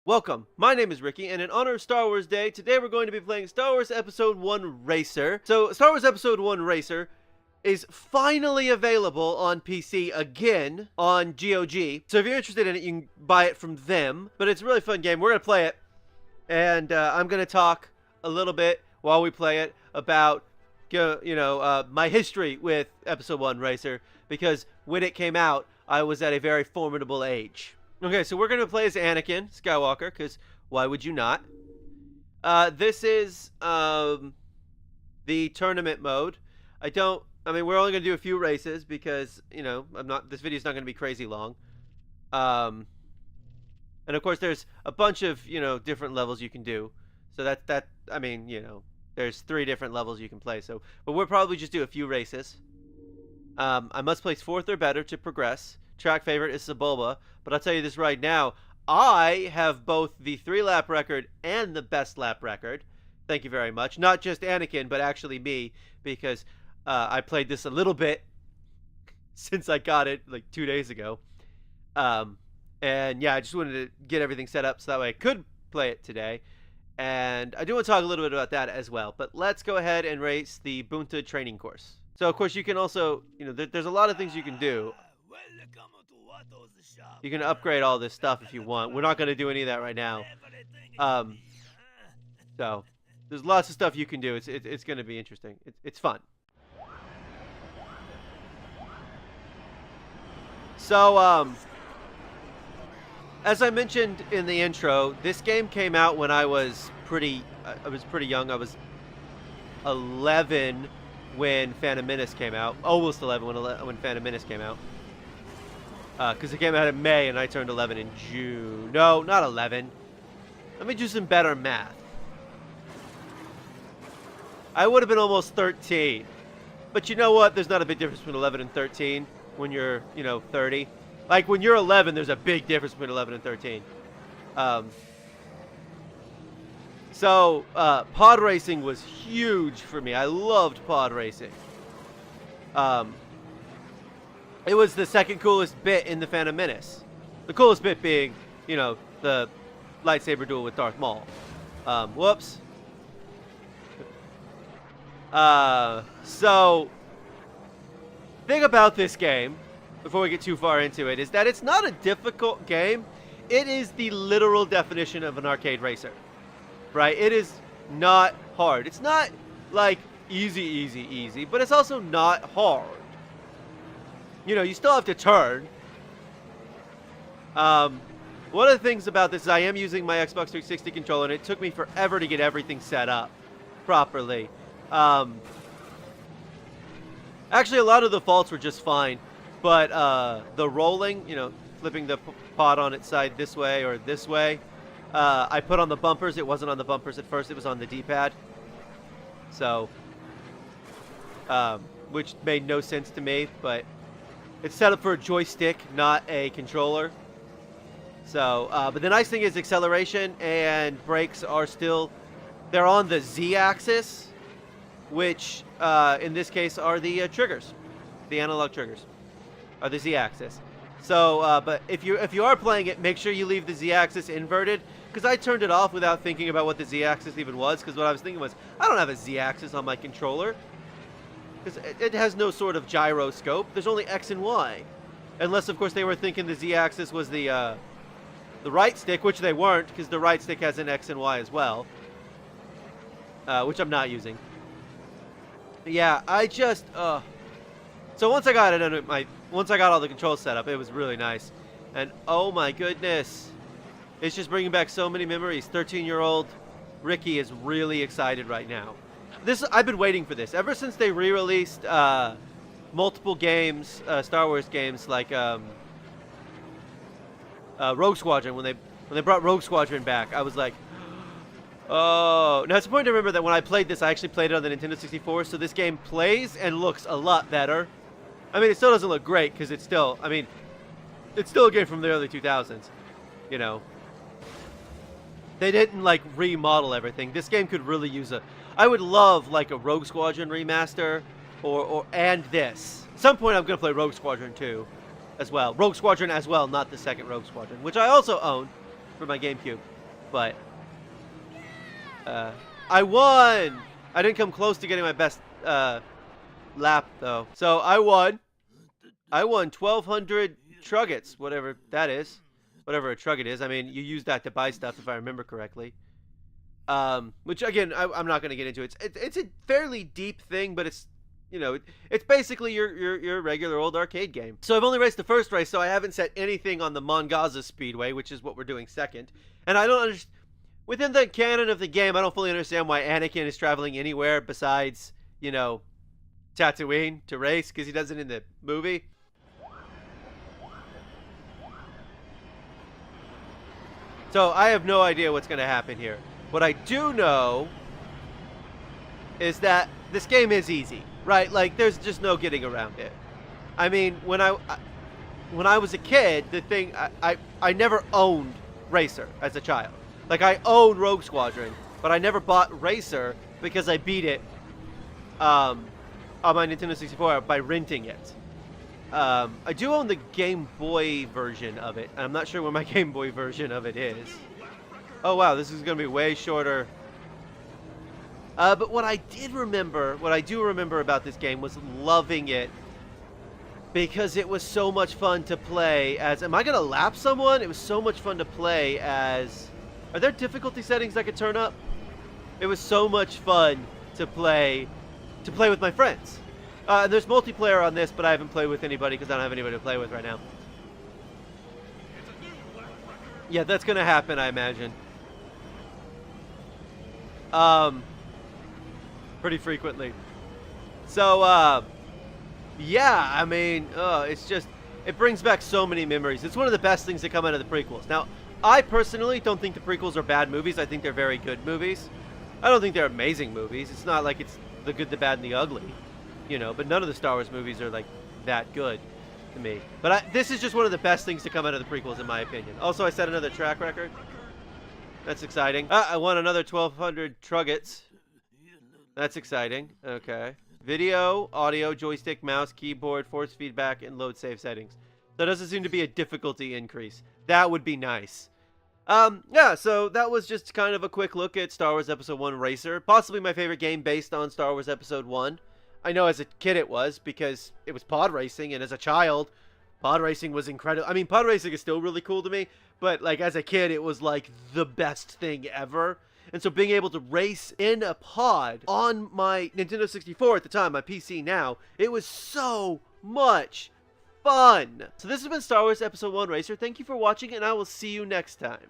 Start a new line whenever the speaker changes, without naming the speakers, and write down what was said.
Welcome, my name is Ricky, and in honor of Star Wars Day, today we're going to be playing Star Wars Episode 1 Racer. So, Star Wars Episode 1 Racer is finally available on PC again on GOG. So if you're interested in it, you can buy it from them. But it's a really fun game. We're going to play it, and I'm going to talk a little bit while we play it about, my history with Episode 1 Racer, because when it came out, I was at a very formidable age. Okay, so we're going to play as Anakin Skywalker, because why would you not? This is the tournament mode. We're only going to do a few races because, this video's not going to be crazy long. And of course, there's a bunch of, different levels you can do. So there's 3 different levels you can play. So, but we'll probably just do a few races. I must place 4th or better to progress. Track favorite is Sebulba, but I'll tell you this right now, I have both the 3-lap record and the best lap record. Thank you very much. Not just Anakin, but actually me, because I played this a little bit since I got it like 2 days ago. And yeah, I just wanted to get everything set up so that way I could play it today. And I do want to talk a little bit about that as well. But let's go ahead and race the Bunta training course. So, of course, you can also, there's a lot of things you can do. You can upgrade all this stuff if you want. We're not going to do any of that right now. So, there's lots of stuff you can do. It's going to be interesting. It's fun. So, as I mentioned in the intro, this game came out when I was pretty young. I was 11 when Phantom Menace came out. Almost 11 when Phantom Menace came out. Because it came out in May and I turned 11 in June. No, not 11. Let me do some better math. I would have been almost 13. But you know what? There's not a big difference between 11 and 13 when you're, 30. Like, when you're 11, there's a big difference between 11 and 13. So, pod racing was huge for me. I loved pod racing. It was the second coolest bit in the Phantom Menace. The coolest bit being, the lightsaber duel with Darth Maul. Whoops. So, thing about this game, before we get too far into it, is that it's not a difficult game. It is the literal definition of an arcade racer. Right? It is not hard. It's not, like, easy, but it's also not hard. You still have to turn. One of the things about this is I am using my Xbox 360 controller, and it took me forever to get everything set up properly. Actually, a lot of the faults were just fine, but the rolling, flipping the pod on its side this way or this way, I put on the bumpers. It wasn't on the bumpers at first. It was on the D-pad. So, which made no sense to me, but it's set up for a joystick, not a controller. So, but the nice thing is acceleration and brakes are still, they're on the Z-axis, which in this case are the triggers. The analog triggers are the Z-axis. So, but if you are playing it, make sure you leave the Z-axis inverted, because I turned it off without thinking about what the Z-axis even was, because what I was thinking was, I don't have a Z-axis on my controller. Because it has no sort of gyroscope. There's only X and Y. Unless, of course, they were thinking the Z-axis was the right stick, which they weren't, because the right stick has an X and Y as well. Which I'm not using. Yeah, I just... So once I got it under once I got all the controls set up, it was really nice. And oh my goodness. It's just bringing back so many memories. 13-year-old Ricky is really excited right now. I've been waiting for this ever since they re-released multiple games, Star Wars games like Rogue Squadron. When they brought Rogue Squadron back, I was like, oh. Now it's important to remember that when I played this, I actually played it on the Nintendo 64, so this game plays and looks a lot better. I mean, it still doesn't look great because it's still, it's still a game from the early 2000s. They didn't like remodel everything. This game could really use I would love like a Rogue Squadron remaster and this. At some point I'm going to play Rogue Squadron 2 as well. Rogue Squadron as well, not the second Rogue Squadron, which I also own for my GameCube. but I won. I didn't come close to getting my best lap though. So I won. I won 1,200 truggets, whatever that is. Whatever a trugget is. I mean, you use that to buy stuff if I remember correctly. Which again, I'm not going to get into it. It's a fairly deep thing, but it's, you know, it's basically your regular old arcade game. So I've only raced the first race, so I haven't set anything on the Mongaza Speedway, which is what we're doing second. And I don't understand, within the canon of the game, I don't fully understand why Anakin is traveling anywhere besides, you know, Tatooine to race, because he does it in the movie. So I have no idea what's going to happen here. What I do know is that this game is easy, right? Like, there's just no getting around it. I mean, when I was a kid, the thing, I never owned Racer as a child. Like, I owned Rogue Squadron, but I never bought Racer because I beat it on my Nintendo 64 by renting it. I do own the Game Boy version of it. I'm not sure where my Game Boy version of it is. Oh wow, this is going to be way shorter. But what I do remember about this game was loving it because it was so much fun to play as... Am I going to lap someone? It was so much fun to play as... Are there difficulty settings I could turn up? It was so much fun to play with my friends. There's multiplayer on this, but I haven't played with anybody because I don't have anybody to play with right now. Yeah, that's going to happen, I imagine. Pretty frequently. So, yeah, I mean, it's just, it brings back so many memories. It's one of the best things that come out of the prequels. Now, I personally don't think the prequels are bad movies. I think they're very good movies. I don't think they're amazing movies. It's not like it's the good, the bad, and the ugly, you know, but none of the Star Wars movies are, like, that good to me. But this is just one of the best things to come out of the prequels, in my opinion. Also, I set another track record. That's exciting. I won another 1,200 truggets. That's exciting. Okay. Video, audio, joystick, mouse, keyboard, force feedback, and load save settings. There doesn't seem to be a difficulty increase. That would be nice. Yeah, so that was just kind of a quick look at Star Wars Episode 1 Racer. Possibly my favorite game based on Star Wars Episode 1. I know as a kid it was, because it was pod racing, and as a child, pod racing was incredible. I mean, pod racing is still really cool to me, but, like, as a kid, it was, like, the best thing ever. And so being able to race in a pod on my Nintendo 64 at the time, my PC now, it was so much fun. So this has been Star Wars Episode 1 Racer. Thank you for watching, and I will see you next time.